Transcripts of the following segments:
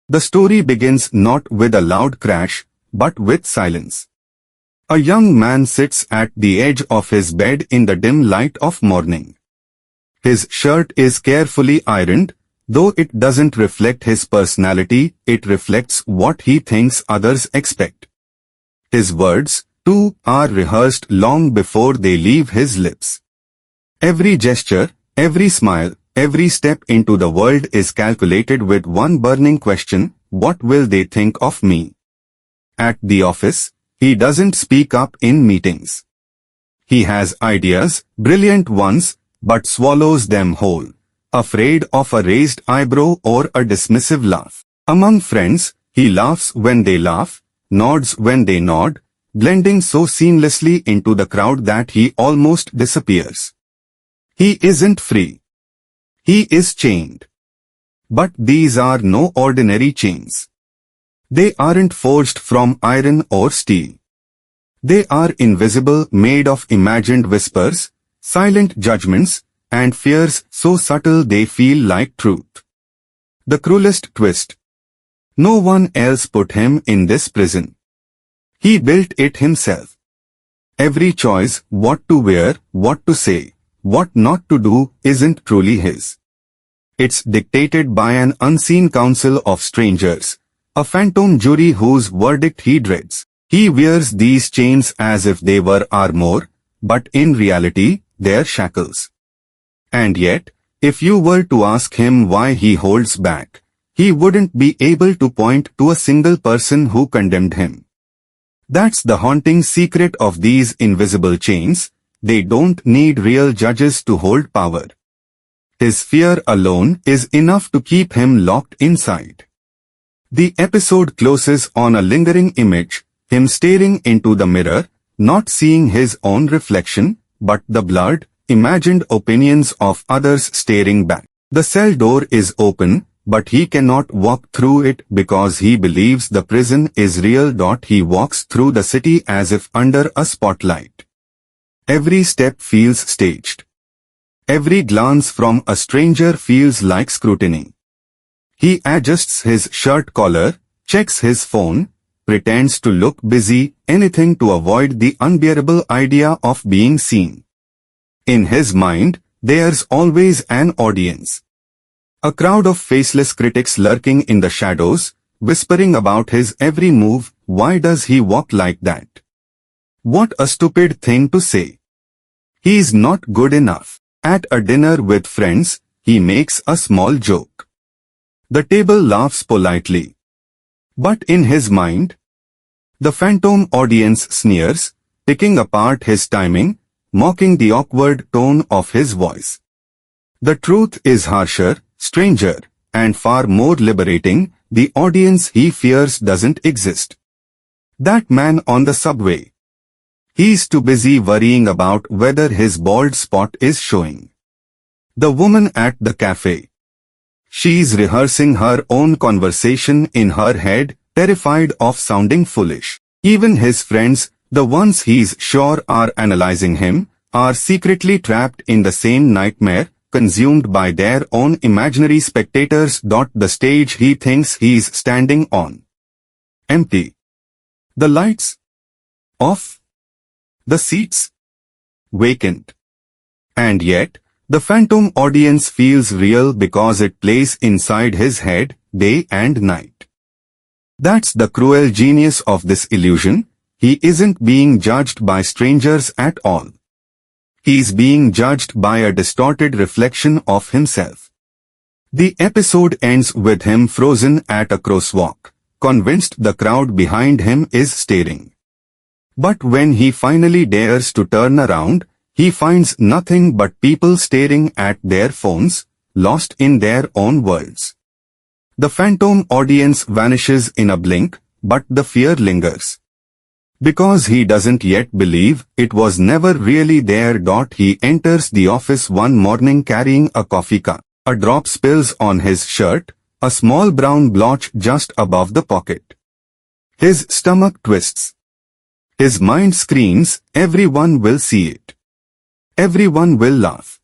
The story begins not with a loud crash, but with silence. A young man sits at the edge of his bed in the dim light of morning. His shirt is carefully ironed, though it doesn't reflect his personality, it reflects what he thinks others expect. His words, too, are rehearsed long before they leave his lips. Every gesture, every smile, every step into the world is calculated with one burning question: what will they think of me? At the office, he doesn't speak up in meetings. He has ideas, brilliant ones, but swallows them whole, afraid of a raised eyebrow or a dismissive laugh. Among friends, he laughs when they laugh, nods when they nod, blending so seamlessly into the crowd that he almost disappears. He isn't free. He is chained. But these are no ordinary chains. They aren't forged from iron or steel. They are invisible, made of imagined whispers, silent judgments, and fears so subtle they feel like truth. The cruelest twist. No one else put him in this prison. He built it himself. Every choice, what to wear, what to say, what not to do, isn't truly his. It's dictated by an unseen council of strangers, a phantom jury whose verdict he dreads. He wears these chains as if they were armor, but in reality, they're shackles. And yet, if you were to ask him why he holds back, he wouldn't be able to point to a single person who condemned him. That's the haunting secret of these invisible chains. They don't need real judges to hold power. His fear alone is enough to keep him locked inside. The episode closes on a lingering image, him staring into the mirror, not seeing his own reflection, but the blurred, imagined opinions of others staring back. The cell door is open, but he cannot walk through it because he believes the prison is real. He walks through the city as if under a spotlight. Every step feels staged. Every glance from a stranger feels like scrutiny. He adjusts his shirt collar, checks his phone, pretends to look busy, anything to avoid the unbearable idea of being seen. In his mind, there's always an audience. A crowd of faceless critics lurking in the shadows, whispering about his every move. Why does he walk like that? What a stupid thing to say. He's not good enough. At a dinner with friends, he makes a small joke. The table laughs politely. But in his mind, the phantom audience sneers, picking apart his timing, mocking the awkward tone of his voice. The truth is harsher, stranger, and far more liberating. The audience he fears doesn't exist. That man on the subway. He's too busy worrying about whether his bald spot is showing. The woman at the cafe. She's rehearsing her own conversation in her head, terrified of sounding foolish. Even his friends, the ones he's sure are analyzing him, are secretly trapped in the same nightmare, consumed by their own imaginary spectators. The stage he thinks he's standing on. Empty. The lights off. The seats vacant. And yet, the phantom audience feels real because it plays inside his head, day and night. That's the cruel genius of this illusion. He isn't being judged by strangers at all. He's being judged by a distorted reflection of himself. The episode ends with him frozen at a crosswalk, convinced the crowd behind him is staring. But when he finally dares to turn around, he finds nothing but people staring at their phones, lost in their own worlds. The phantom audience vanishes in a blink, but the fear lingers. Because he doesn't yet believe it was never really there. He enters the office one morning carrying a coffee cup. A drop spills on his shirt, a small brown blotch just above the pocket. His stomach twists. His mind screams, everyone will see it. Everyone will laugh.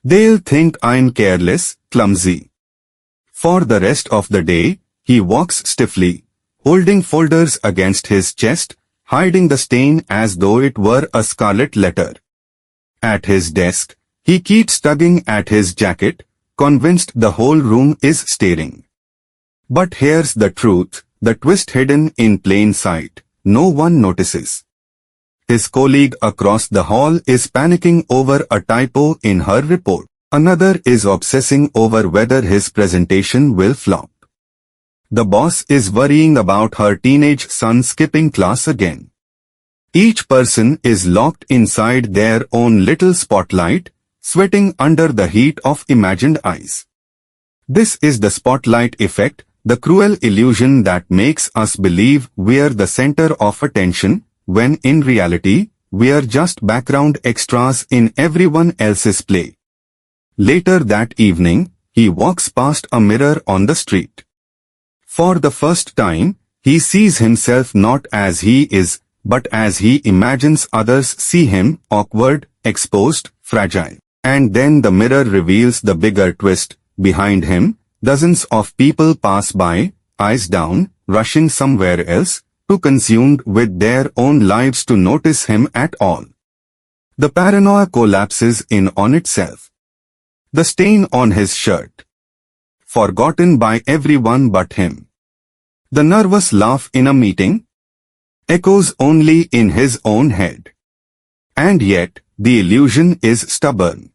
They'll think I'm careless, clumsy. For the rest of the day, he walks stiffly, holding folders against his chest, hiding the stain as though it were a scarlet letter. At his desk, he keeps tugging at his jacket, convinced the whole room is staring. But here's the truth, the twist hidden in plain sight. No one notices. His colleague across the hall is panicking over a typo in her report. Another is obsessing over whether his presentation will flop. The boss is worrying about her teenage son skipping class again. Each person is locked inside their own little spotlight, sweating under the heat of imagined eyes. This is the spotlight effect, the cruel illusion that makes us believe we're the center of attention, when in reality, we're just background extras in everyone else's play. Later that evening, he walks past a mirror on the street. For the first time, he sees himself not as he is, but as he imagines others see him, awkward, exposed, fragile. And then the mirror reveals the bigger twist. Behind him, dozens of people pass by, eyes down, rushing somewhere else, too consumed with their own lives to notice him at all. The paranoia collapses in on itself. The stain on his shirt. Forgotten by everyone but him. The nervous laugh in a meeting. Echoes only in his own head. And yet, the illusion is stubborn.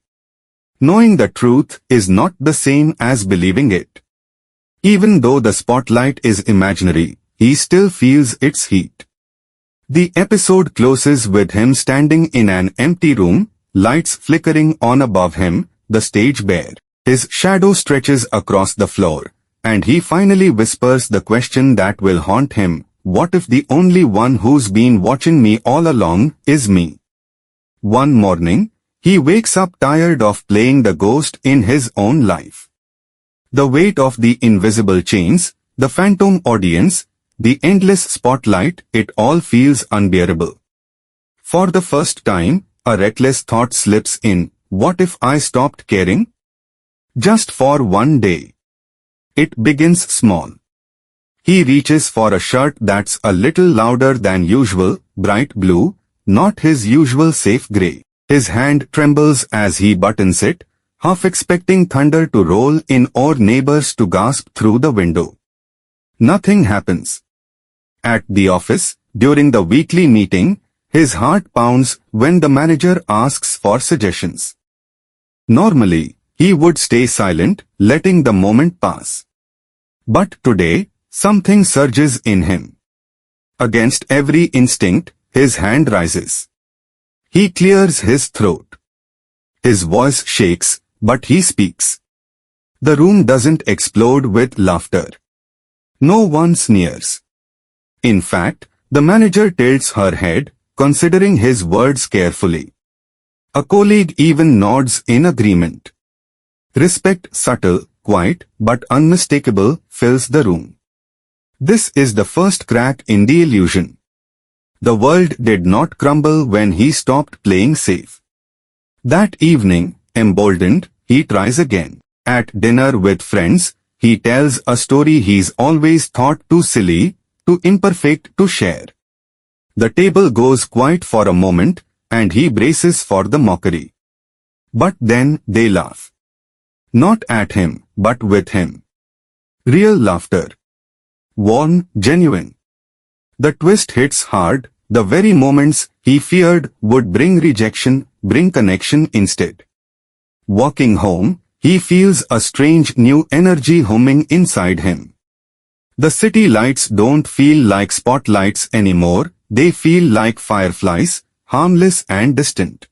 Knowing the truth is not the same as believing it. Even though the spotlight is imaginary, he still feels its heat. The episode closes with him standing in an empty room, lights flickering on above him, the stage bare. His shadow stretches across the floor, and he finally whispers the question that will haunt him. What if the only one who's been watching me all along is me? One morning, he wakes up tired of playing the ghost in his own life. The weight of the invisible chains, the phantom audience, the endless spotlight, it all feels unbearable. For the first time, a reckless thought slips in. What if I stopped caring? Just for one day. It begins small. He reaches for a shirt that's a little louder than usual, bright blue, not his usual safe grey. His hand trembles as he buttons it, half expecting thunder to roll in or neighbors to gasp through the window. Nothing happens. At the office, during the weekly meeting, his heart pounds when the manager asks for suggestions. Normally, he would stay silent, letting the moment pass. But today, something surges in him. Against every instinct, his hand rises. He clears his throat. His voice shakes, but he speaks. The room doesn't explode with laughter. No one sneers. In fact, the manager tilts her head, considering his words carefully. A colleague even nods in agreement. Respect, subtle, quiet, but unmistakable, fills the room. This is the first crack in the illusion. The world did not crumble when he stopped playing safe. That evening, emboldened, he tries again. At dinner with friends, he tells a story he's always thought too silly, too imperfect to share. The table goes quiet for a moment, and he braces for the mockery. But then they laugh. Not at him, but with him. Real laughter. Warm, genuine. The twist hits hard, the very moments he feared would bring rejection, bring connection instead. Walking home, he feels a strange new energy humming inside him. The city lights don't feel like spotlights anymore, they feel like fireflies, harmless and distant.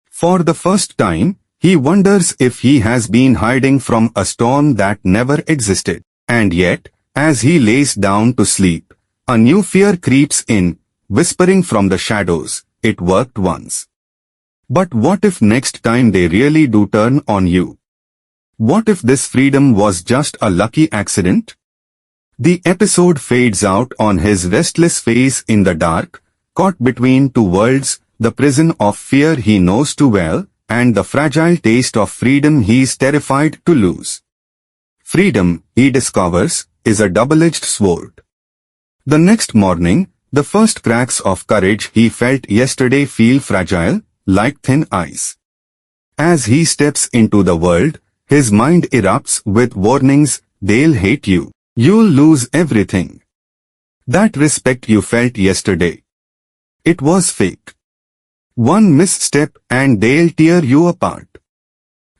For the first time, he wonders if he has been hiding from a storm that never existed. And yet, as he lays down to sleep, a new fear creeps in, whispering from the shadows, it worked once. But what if next time they really do turn on you? What if this freedom was just a lucky accident? The episode fades out on his restless face in the dark, caught between two worlds, the prison of fear he knows too well, and the fragile taste of freedom he's terrified to lose. Freedom, he discovers, is a double-edged sword. The next morning, the first cracks of courage he felt yesterday feel fragile, like thin ice. As he steps into the world, his mind erupts with warnings: they'll hate you. You'll lose everything. That respect you felt yesterday, it was fake. One misstep and they'll tear you apart.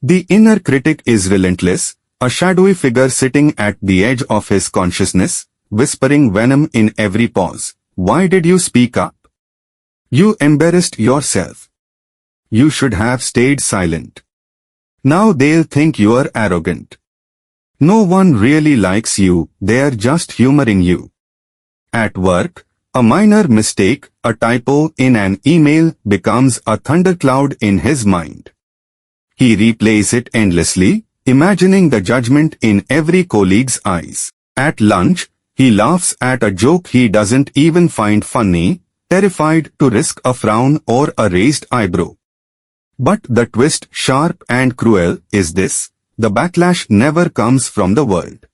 The inner critic is relentless, a shadowy figure sitting at the edge of his consciousness, whispering venom in every pause. Why did you speak up? You embarrassed yourself. You should have stayed silent. Now they'll think you're arrogant. No one really likes you, they're just humoring you. At work, a minor mistake, a typo in an email becomes a thundercloud in his mind. He replays it endlessly, imagining the judgment in every colleague's eyes. At lunch, he laughs at a joke he doesn't even find funny, terrified to risk a frown or a raised eyebrow. But the twist, sharp and cruel, is this: the backlash never comes from the world.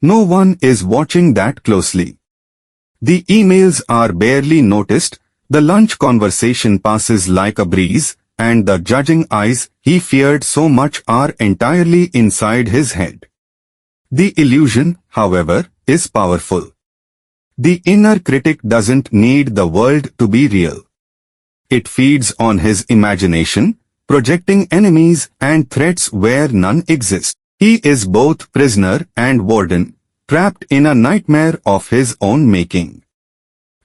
No one is watching that closely. The emails are barely noticed, the lunch conversation passes like a breeze, and the judging eyes he feared so much are entirely inside his head. The illusion, however, is powerful. The inner critic doesn't need the world to be real. It feeds on his imagination, projecting enemies and threats where none exist. He is both prisoner and warden, trapped in a nightmare of his own making.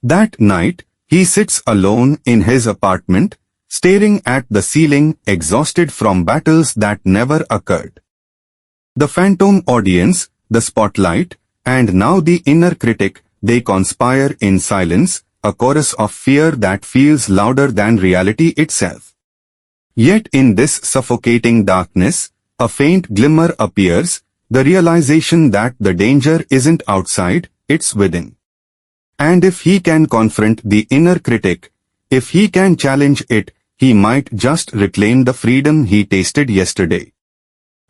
That night, he sits alone in his apartment, staring at the ceiling, exhausted from battles that never occurred. The phantom audience, the spotlight, and now the inner critic, they conspire in silence, a chorus of fear that feels louder than reality itself. Yet in this suffocating darkness, a faint glimmer appears, the realization that the danger isn't outside, it's within. And if he can confront the inner critic, if he can challenge it, he might just reclaim the freedom he tasted yesterday.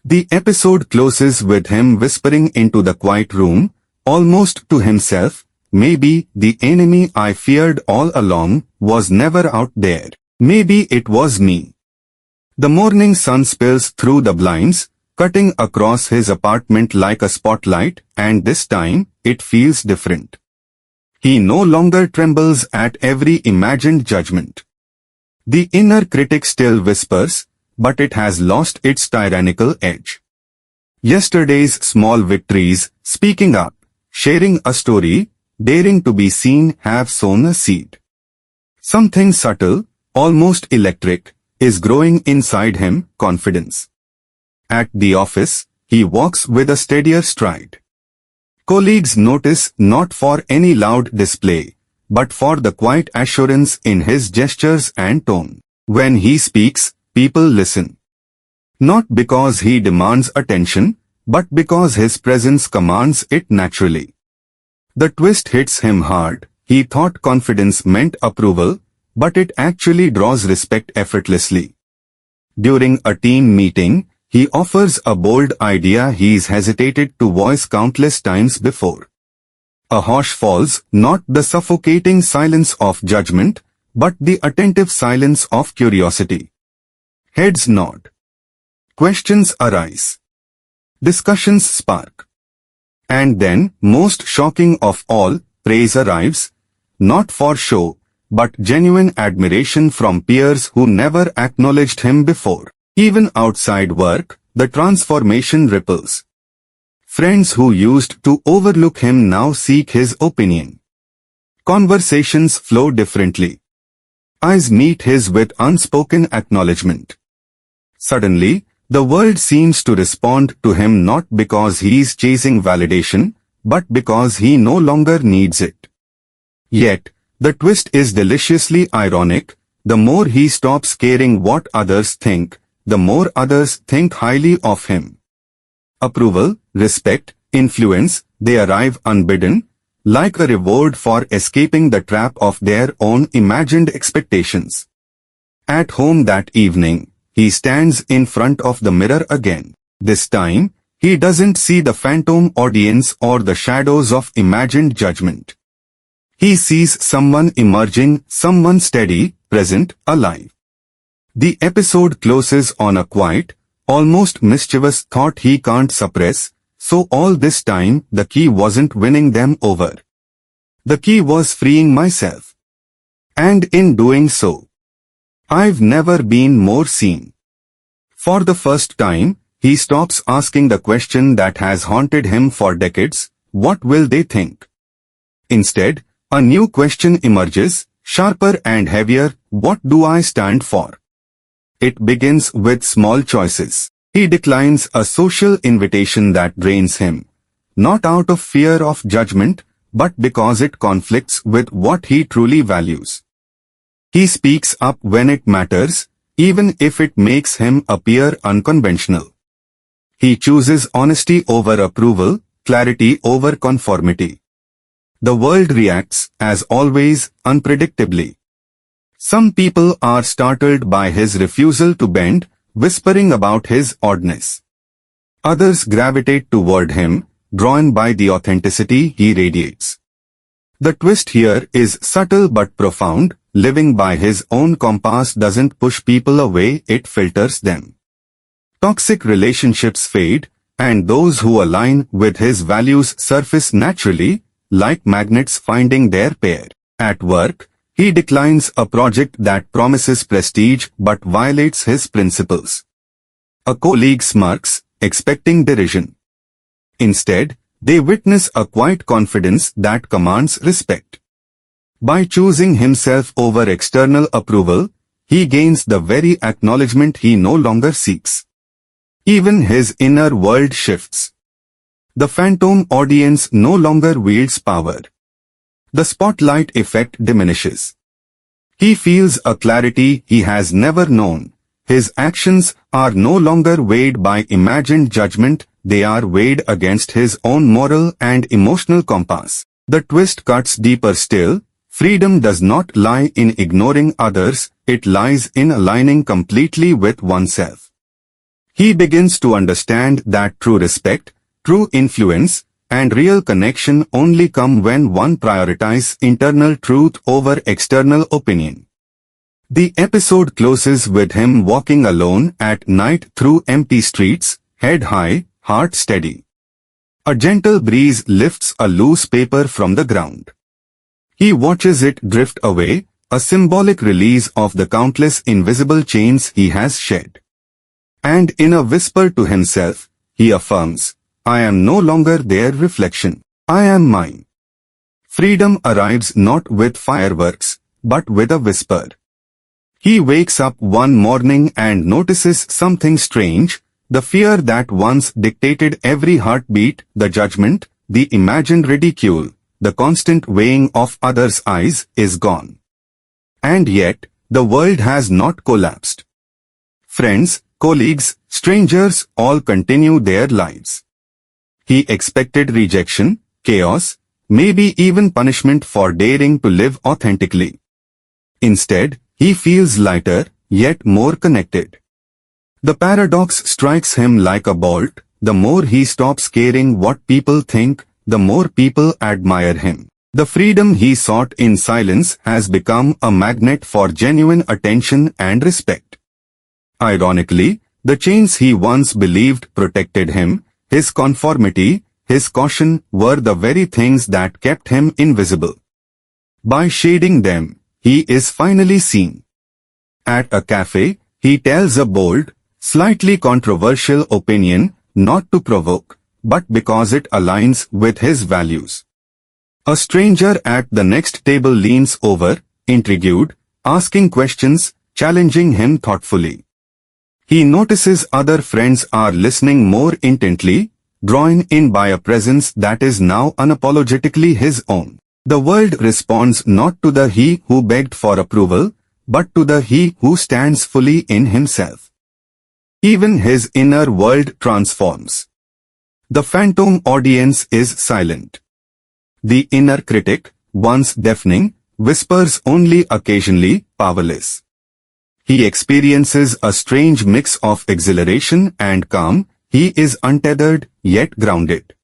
The episode closes with him whispering into the quiet room, almost to himself, maybe the enemy I feared all along was never out there. Maybe it was me. The morning sun spills through the blinds, cutting across his apartment like a spotlight, and this time, it feels different. He no longer trembles at every imagined judgment. The inner critic still whispers, but it has lost its tyrannical edge. Yesterday's small victories, speaking up, sharing a story, daring to be seen, have sown a seed. Something subtle, almost electric, is growing inside him: confidence. At the office, he walks with a steadier stride. Colleagues notice, not for any loud display, but for the quiet assurance in his gestures and tone. When he speaks, people listen. Not because he demands attention, but because his presence commands it naturally. The twist hits him hard. He thought confidence meant approval, but it actually draws respect effortlessly. During a team meeting, he offers a bold idea he's hesitated to voice countless times before. A hush falls, not the suffocating silence of judgment, but the attentive silence of curiosity. Heads nod. Questions arise. Discussions spark. And then, most shocking of all, praise arrives, not for show, but genuine admiration from peers who never acknowledged him before. Even outside work, the transformation ripples. Friends who used to overlook him now seek his opinion. Conversations flow differently. Eyes meet his with unspoken acknowledgement. Suddenly, the world seems to respond to him not because he's chasing validation, but because he no longer needs it. Yet, the twist is deliciously ironic. The more he stops caring what others think, the more others think highly of him. Approval, respect, influence, they arrive unbidden, like a reward for escaping the trap of their own imagined expectations. At home that evening, he stands in front of the mirror again. This time, he doesn't see the phantom audience or the shadows of imagined judgment. He sees someone emerging, someone steady, present, alive. The episode closes on a quiet, almost mischievous thought he can't suppress, so all this time the key wasn't winning them over. The key was freeing myself. And in doing so, I've never been more seen. For the first time, he stops asking the question that has haunted him for decades, what will they think? Instead, a new question emerges, sharper and heavier, what do I stand for? It begins with small choices. He declines a social invitation that drains him, not out of fear of judgment, but because it conflicts with what he truly values. He speaks up when it matters, even if it makes him appear unconventional. He chooses honesty over approval, clarity over conformity. The world reacts, as always, unpredictably. Some people are startled by his refusal to bend, whispering about his oddness. Others gravitate toward him, drawn by the authenticity he radiates. The twist here is subtle but profound. Living by his own compass doesn't push people away, it filters them. Toxic relationships fade, and those who align with his values surface naturally, like magnets finding their pair. At work, he declines a project that promises prestige but violates his principles. A colleague smirks, expecting derision. Instead, they witness a quiet confidence that commands respect. By choosing himself over external approval, he gains the very acknowledgement he no longer seeks. Even his inner world shifts. The phantom audience no longer wields power. The spotlight effect diminishes. He feels a clarity he has never known. His actions are no longer weighed by imagined judgment, they are weighed against his own moral and emotional compass. The twist cuts deeper still. Freedom does not lie in ignoring others, it lies in aligning completely with oneself. He begins to understand that true respect, true influence, and real connection only come when one prioritizes internal truth over external opinion. The episode closes with him walking alone at night through empty streets, head high, heart steady. A gentle breeze lifts a loose paper from the ground. He watches it drift away, a symbolic release of the countless invisible chains he has shed. And in a whisper to himself, he affirms, I am no longer their reflection. I am mine. Freedom arrives not with fireworks, but with a whisper. He wakes up one morning and notices something strange, the fear that once dictated every heartbeat, the judgment, the imagined ridicule, the constant weighing of others' eyes is gone. And yet, the world has not collapsed. Friends, colleagues, strangers all continue their lives. He expected rejection, chaos, maybe even punishment for daring to live authentically. Instead, he feels lighter, yet more connected. The paradox strikes him like a bolt. The more he stops caring what people think, the more people admire him. The freedom he sought in silence has become a magnet for genuine attention and respect. Ironically, the chains he once believed protected him, his conformity, his caution, were the very things that kept him invisible. By shading them, he is finally seen. At a cafe, he tells a bold, slightly controversial opinion, not to provoke, but because it aligns with his values. A stranger at the next table leans over, intrigued, asking questions, challenging him thoughtfully. He notices other friends are listening more intently, drawn in by a presence that is now unapologetically his own. The world responds not to the he who begged for approval, but to the he who stands fully in himself. Even his inner world transforms. The phantom audience is silent. The inner critic, once deafening, whispers only occasionally, powerless. He experiences a strange mix of exhilaration and calm. he is untethered, yet grounded.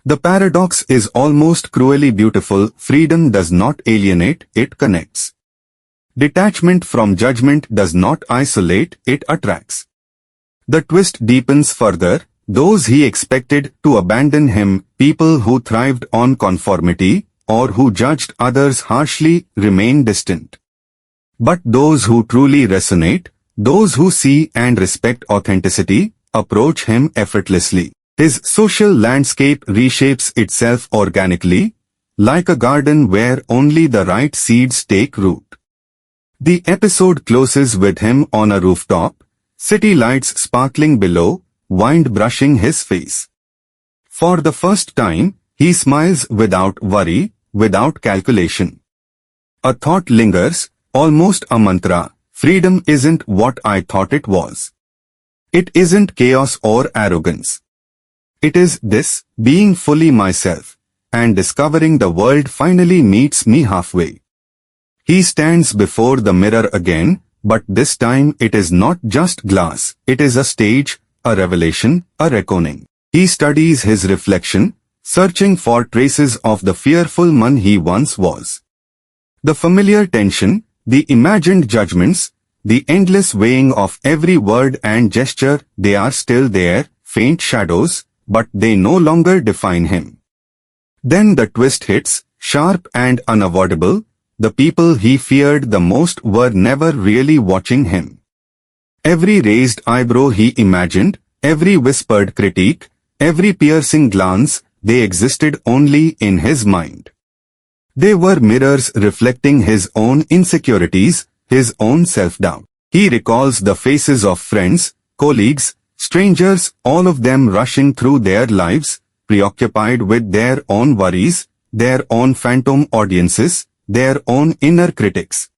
The paradox is almost cruelly beautiful. Freedom does not alienate, it connects. Detachment from judgment does not isolate, it attracts. The twist deepens further. Those he expected to abandon him, people who thrived on conformity, or who judged others harshly, remain distant. But those who truly resonate, those who see and respect authenticity, approach him effortlessly. His social landscape reshapes itself organically, like a garden where only the right seeds take root. The episode closes with him on a rooftop, city lights sparkling below, wind brushing his face. For the first time, he smiles without worry, without calculation. A thought lingers, almost a mantra: freedom isn't what I thought it was. It isn't chaos or arrogance. It is this, being fully myself, and discovering the world finally meets me halfway. He stands before the mirror again, but this time it is not just glass, it is a stage, a revelation, a reckoning. He studies his reflection, searching for traces of the fearful man he once was. The familiar tension, the imagined judgments, the endless weighing of every word and gesture, they are still there, faint shadows, but they no longer define him. Then the twist hits, sharp and unavoidable. The people he feared the most were never really watching him. Every raised eyebrow he imagined, every whispered critique, every piercing glance, they existed only in his mind. They were mirrors reflecting his own insecurities, his own self-doubt. He recalls the faces of friends, colleagues, strangers, all of them rushing through their lives, preoccupied with their own worries, their own phantom audiences, their own inner critics.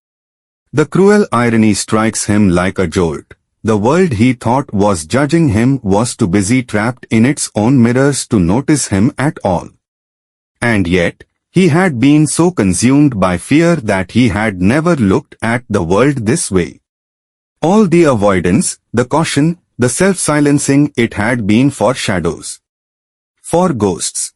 The cruel irony strikes him like a jolt. The world he thought was judging him was too busy trapped in its own mirrors to notice him at all. And yet, he had been so consumed by fear that he had never looked at the world this way. All the avoidance, the caution, the self-silencing, it had been for shadows. For ghosts.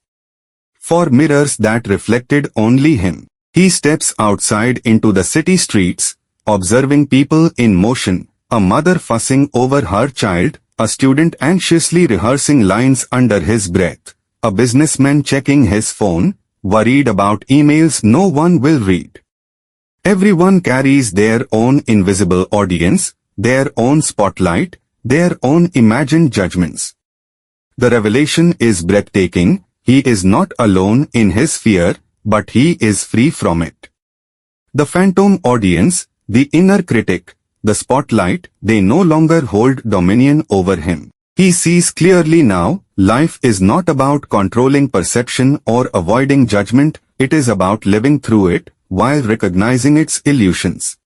For mirrors that reflected only him. He steps outside into the city streets, observing people in motion, a mother fussing over her child, a student anxiously rehearsing lines under his breath, a businessman checking his phone, worried about emails no one will read. Everyone carries their own invisible audience, their own spotlight, their own imagined judgments. The revelation is breathtaking. He is not alone in his fear, but he is free from it. The phantom audience, the inner critic, the spotlight, they no longer hold dominion over him. He sees clearly now, life is not about controlling perception or avoiding judgment, it is about living through it, while recognizing its illusions.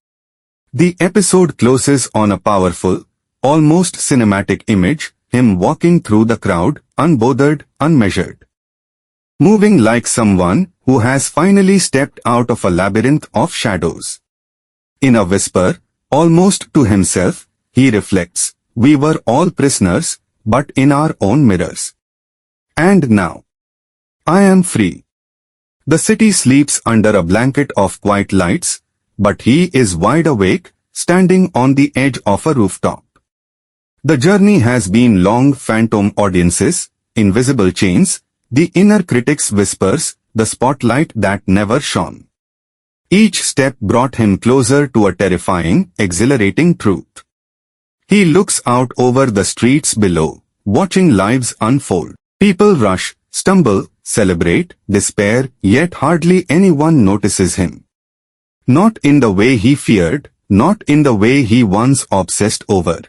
The episode closes on a powerful, almost cinematic image, him walking through the crowd, unbothered, unmeasured. Moving like someone who has finally stepped out of a labyrinth of shadows. In a whisper, almost to himself, he reflects, we were all prisoners, but in our own mirrors. And now, I am free. The city sleeps under a blanket of quiet lights, but he is wide awake, standing on the edge of a rooftop. The journey has been long. Phantom audiences, invisible chains, the inner critic's whispers, the spotlight that never shone. Each step brought him closer to a terrifying, exhilarating truth. He looks out over the streets below, watching lives unfold. People rush, stumble, celebrate, despair, yet hardly anyone notices him. Not in the way he feared, not in the way he once obsessed over.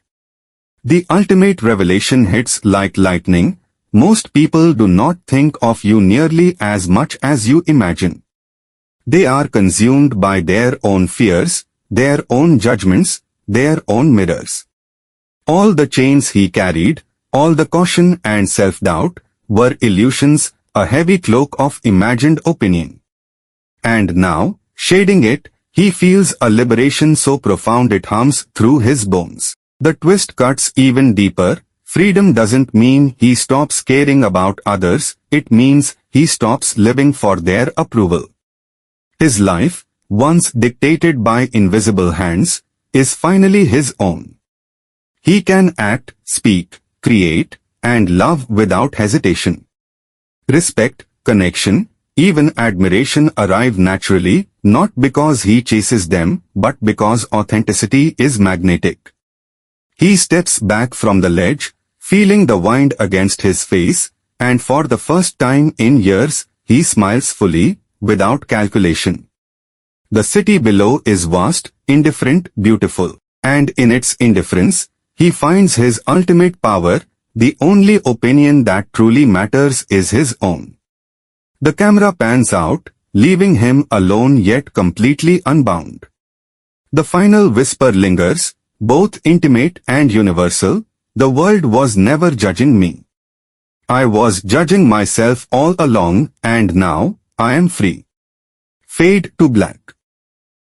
The ultimate revelation hits like lightning. Most people do not think of you nearly as much as you imagine. They are consumed by their own fears, their own judgments, their own mirrors. All the chains he carried, all the caution and self-doubt, were illusions, a heavy cloak of imagined opinion. And now, shading it, he feels a liberation so profound it hums through his bones. The twist cuts even deeper. Freedom doesn't mean he stops caring about others, it means he stops living for their approval. His life, once dictated by invisible hands, is finally his own. He can act, speak, create, and love without hesitation. Respect, connection, even admiration arrive naturally, not because he chases them, but because authenticity is magnetic. He steps back from the ledge, feeling the wind against his face, and for the first time in years, he smiles fully, without calculation. The city below is vast, indifferent, beautiful, and in its indifference, he finds his ultimate power. The only opinion that truly matters is his own. The camera pans out, leaving him alone yet completely unbound. The final whisper lingers, both intimate and universal. The world was never judging me. I was judging myself all along, and now I am free. Fade to black.